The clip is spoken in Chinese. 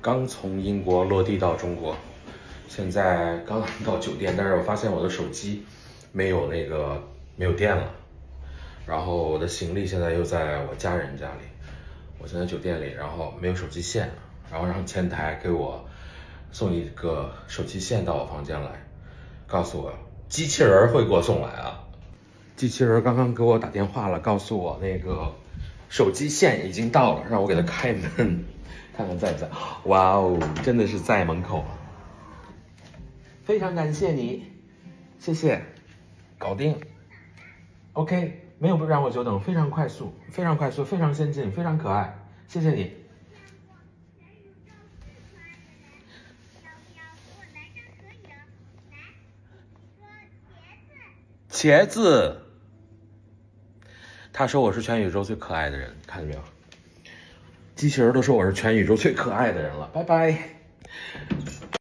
刚从英国落地到中国，现在刚到酒店，但是我发现我的手机没有电了，然后我的行李现在又在我家人家里，我现在酒店里，然后没有手机线，然后让前台给我送一个手机线到我房间来，告诉我机器人会给我送来啊。机器人刚刚给我打电话了，告诉我那个手机线已经到了，让我给他开门，看看在不在。哇哦，真的是在门口，非常感谢你，谢谢，搞定。OK， 没有让我久等，非常快速，非常快速，非常先进，非常可爱，谢谢你。茄子，他说我是全宇宙最可爱的人，看见没有？机器人都说我是全宇宙最可爱的人了，拜拜。